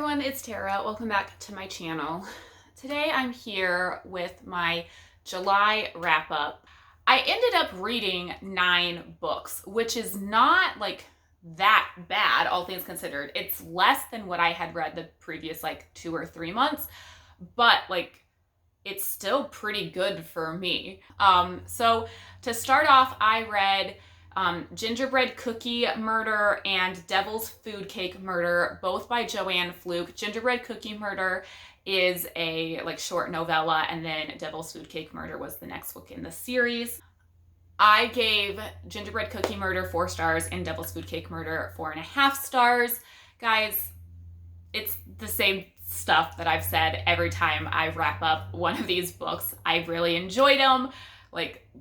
everyone, it's Tara. Welcome back to my channel. Today I'm here with my July wrap-up. I ended up reading 9 books, which is not like that bad, all things considered. It's less than what I had read the previous 2 or 3 months, but it's still pretty good for me. So to start off, I read Gingerbread Cookie Murder and Devil's Food Cake Murder, both by Joanne Fluke. Gingerbread Cookie Murder is a short novella, and then Devil's Food Cake Murder was the next book in the series. I gave Gingerbread Cookie Murder 4 stars and Devil's Food Cake Murder 4.5 stars. Guys, it's the same stuff that I've said every time I wrap up one of these books. I really enjoyed them.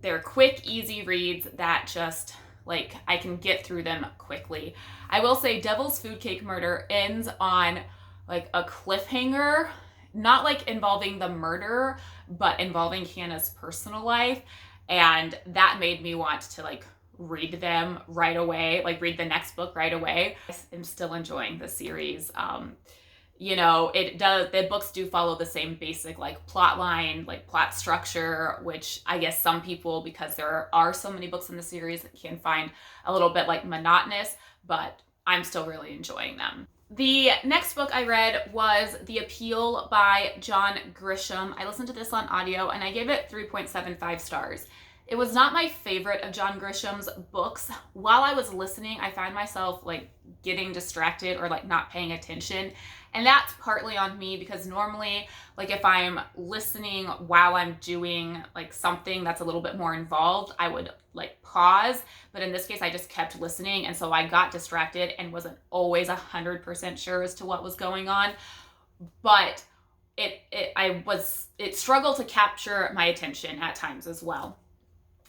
They're quick, easy reads that just, I can get through them quickly. I will say Devil's Food Cake Murder ends on, a cliffhanger, not, involving the murder, but involving Hannah's personal life, and that made me want to, read them right away, read the next book right away. I'm still enjoying the series. The books do follow the same basic plot line, plot structure, which I guess some people, because there are so many books in the series, can find a little bit monotonous, but I'm still really enjoying them. The next book I read was The Appeal by John Grisham. I listened to this on audio and I gave it 3.75 stars. It was not my favorite of John Grisham's books. While I was listening, I found myself getting distracted or not paying attention. And that's partly on me because normally, if I'm listening while I'm doing something that's a little bit more involved, I would pause. But in this case, I just kept listening. And so I got distracted and wasn't always 100% sure as to what was going on. But it struggled to capture my attention at times as well.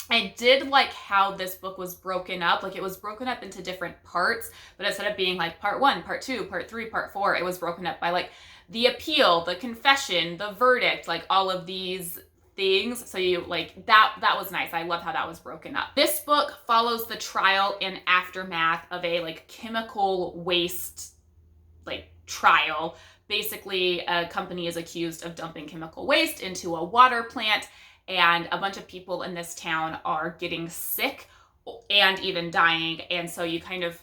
I did like how this book was broken up. It was broken up into different parts, but instead of being part 1, part 2, part 3, part 4, it was broken up by the appeal, the confession, the verdict, all of these things. So you that was nice. I love how that was broken up. This book follows the trial and aftermath of a chemical waste trial. Basically, a company is accused of dumping chemical waste into a water plant, and a bunch of people in this town are getting sick and even dying. And so you kind of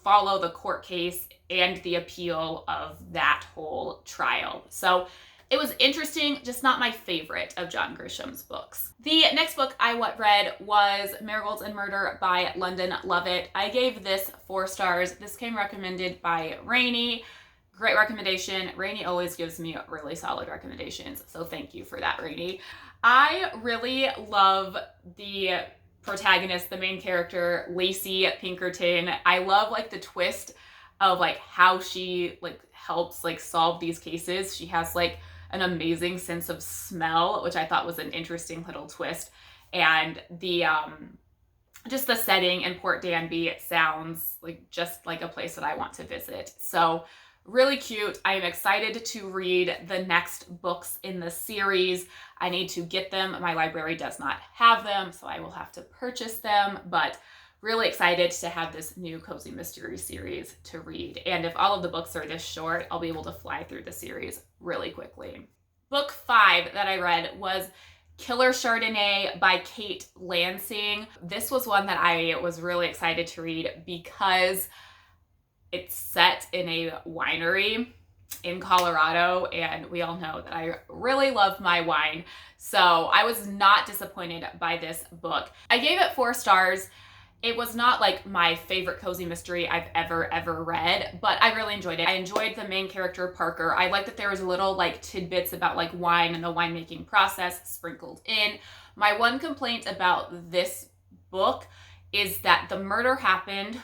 follow the court case and the appeal of that whole trial. So it was interesting, just not my favorite of John Grisham's books. The next book I read was Marigolds and Murder by London Lovett. I gave this 4 stars. This came recommended by Rainey. Great recommendation. Rainey always gives me really solid recommendations, so thank you for that, Rainey. I really love the protagonist, the main character, Lacey Pinkerton. I love the twist of how she helps solve these cases. She has an amazing sense of smell, which I thought was an interesting little twist. And the just the setting in Port Danby sounds just like a place that I want to visit. So really cute. I am excited to read the next books in the series. I need to get them. My library does not have them, so I will have to purchase them, but really excited to have this new Cozy Mystery series to read. And if all of the books are this short, I'll be able to fly through the series really quickly. Book 5 that I read was Killer Chardonnay by Kate Lansing. This was one that I was really excited to read because it's set in a winery in Colorado, and we all know that I really love my wine. So I was not disappointed by this book. I gave it 4 stars. It was not my favorite cozy mystery I've ever read, but I really enjoyed it. I enjoyed the main character, Parker. I liked that there was little tidbits about wine and the winemaking process sprinkled in. My one complaint about this book is that the murder happened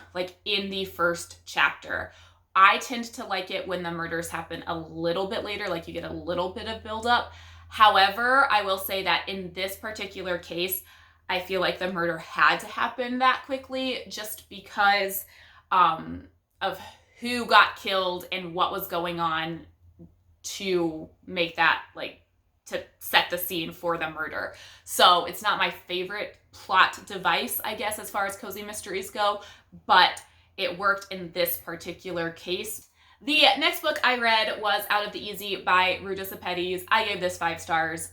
in the first chapter. I tend to like it when the murders happen a little bit later, you get a little bit of buildup. However, I will say that in this particular case, I feel like the murder had to happen that quickly just because of who got killed and what was going on to make that to set the scene for the murder. So it's not my favorite plot device, I guess, as far as cozy mysteries go, but it worked in this particular case. The next book I read was Out of the Easy by Ruta Sepetys. I gave this 5 stars.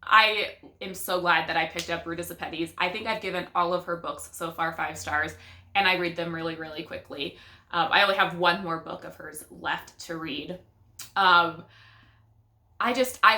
I am so glad that I picked up Ruta Sepetys. I think I've given all of her books so far 5 stars, and I read them really, really quickly. I only have one more book of hers left to read. I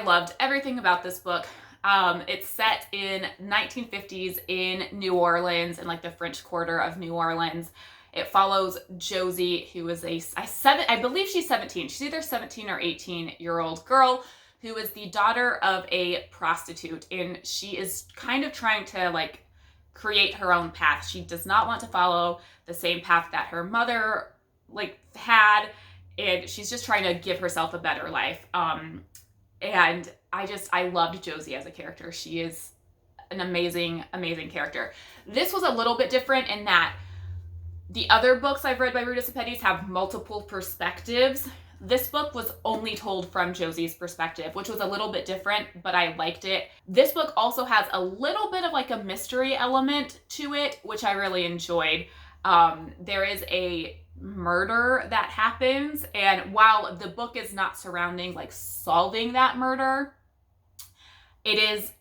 loved everything about this book. It's set in 1950s in New Orleans, in like the French Quarter of New Orleans. It follows Josie, who is I believe she's 17. She's either 17 or 18-year-old girl who is the daughter of a prostitute, and she is kind of trying to like create her own path. She does not want to follow the same path that her mother like had, and she's just trying to give herself a better life. And I loved Josie as a character. She is an amazing, amazing character. This was a little bit different in that the other books I've read by Ruta Sepetys have multiple perspectives. This book was only told from Josie's perspective, which was a little bit different, but I liked it. This book also has a little bit of like a mystery element to it, which I really enjoyed. There is a murder that happens, and while the book is not surrounding like solving that murder, it is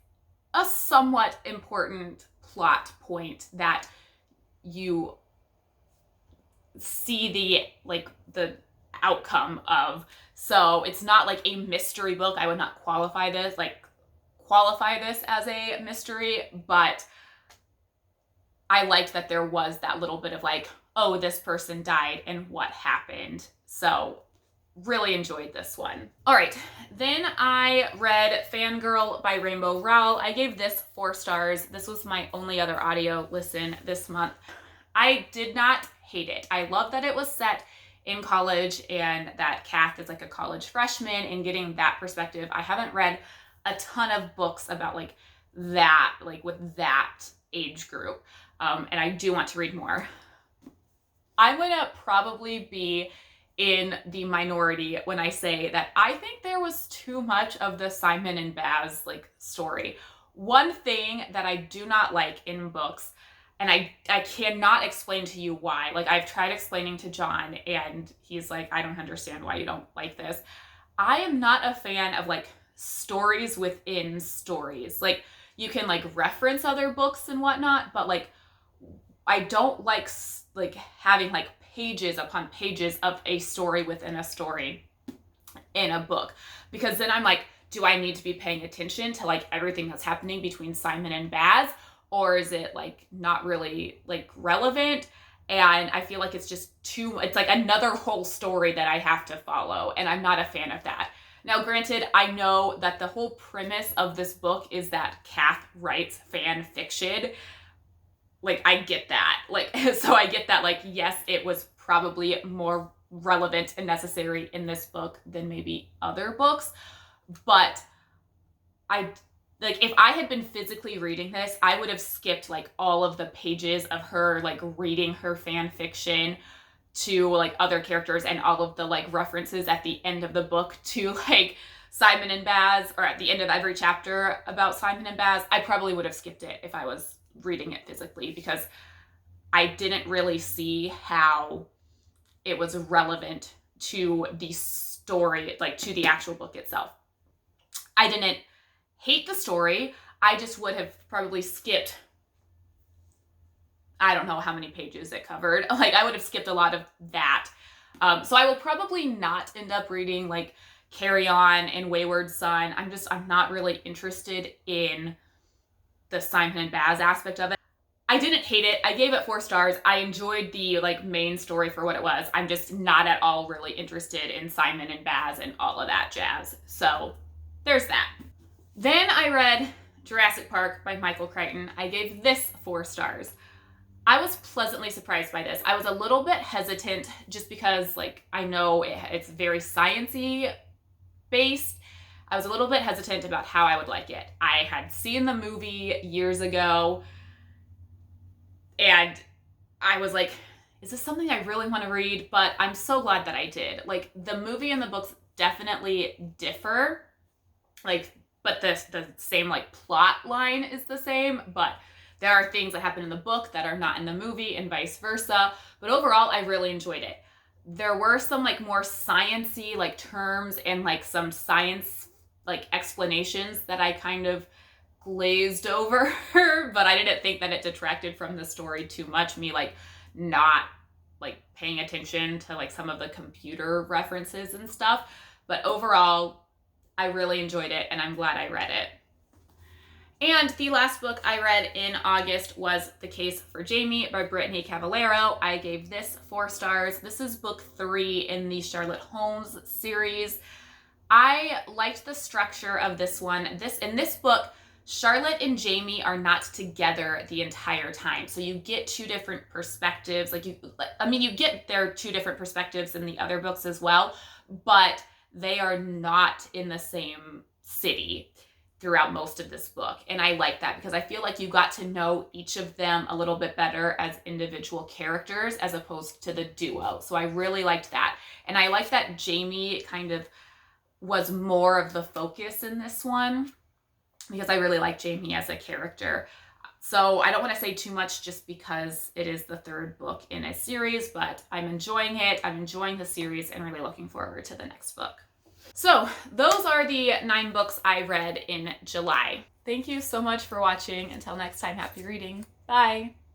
a somewhat important plot point that you see the outcome of. So it's not like a mystery book. I would not qualify this as a mystery, but I liked that there was that little bit of like, oh, this person died and what happened. So really enjoyed this one. All right, then I read Fangirl by Rainbow Rowell. I gave this 4 stars. This was my only other audio listen this month. I did not hate it. I love that it was set in college and that Kath is like a college freshman, and getting that perspective. I haven't read a ton of books about like that, like with that age group. And I do want to read more. I'm going to probably be in the minority when I say that I think there was too much of the Simon and Baz like story. One thing that I do not like in books, and I cannot explain to you why. Like, I've tried explaining to John, and he's like, I don't understand why you don't like this. I am not a fan of like stories within stories. Like, you can like reference other books and whatnot, but like, I don't like having like pages upon pages of a story within a story in a book, because then I'm like, do I need to be paying attention to like everything that's happening between Simon and Baz? Or is it like not really like relevant? And I feel like it's just it's like another whole story that I have to follow. And I'm not a fan of that. Now, granted, I know that the whole premise of this book is that Kath writes fan fiction. Like, I get that. Like, so I get that, like, yes, it was probably more relevant and necessary in this book than maybe other books. But if I had been physically reading this, I would have skipped like all of the pages of her like reading her fan fiction to like other characters, and all of the like references at the end of the book to like Simon and Baz, or at the end of every chapter about Simon and Baz. I probably would have skipped it if I was reading it physically, because I didn't really see how it was relevant to the story, like to the actual book itself. I didn't hate the story. I just would have probably skipped, I don't know how many pages it covered. Like, I would have skipped a lot of that. So I will probably not end up reading like Carry On and Wayward Son. I'm not really interested in the Simon and Baz aspect of it. I didn't hate it. I gave it 4 stars. I enjoyed the like main story for what it was. I'm just not at all really interested in Simon and Baz and all of that jazz. So there's that. Then I read Jurassic Park by Michael Crichton. I gave this 4 stars. I was pleasantly surprised by this. I was a little bit hesitant just because like I know it's very science-y based. I was a little bit hesitant about how I would like it. I had seen the movie years ago, and I was like, is this something I really want to read? But I'm so glad that I did. Like, the movie and the books definitely differ, like, but the same like plot line is the same, but there are things that happen in the book that are not in the movie and vice versa. But overall, I really enjoyed it. there were some like more science-y like terms and like some science like explanations that I kind of glazed over, but I didn't think that it detracted from the story too much. Me like not like paying attention to like some of the computer references and stuff. But overall, I really enjoyed it and I'm glad I read it. And the last book I read in August was The Case for Jamie by Brittany Cavallero. I gave this 4 stars. This is book 3 in the Charlotte Holmes series. I liked the structure of this one. In this book, Charlotte and Jamie are not together the entire time. So you get 2 different perspectives. You get their 2 different perspectives in the other books as well, but they are not in the same city throughout most of this book. And I like that because I feel like you got to know each of them a little bit better as individual characters as opposed to the duo. So I really liked that. And I liked that Jamie kind of was more of the focus in this one because I really like Jamie as a character. So I don't want to say too much just because it is the 3rd book in a series, but I'm enjoying it. I'm enjoying the series and really looking forward to the next book. So those are the 9 books I read in July. Thank you so much for watching. Until next time, happy reading. Bye.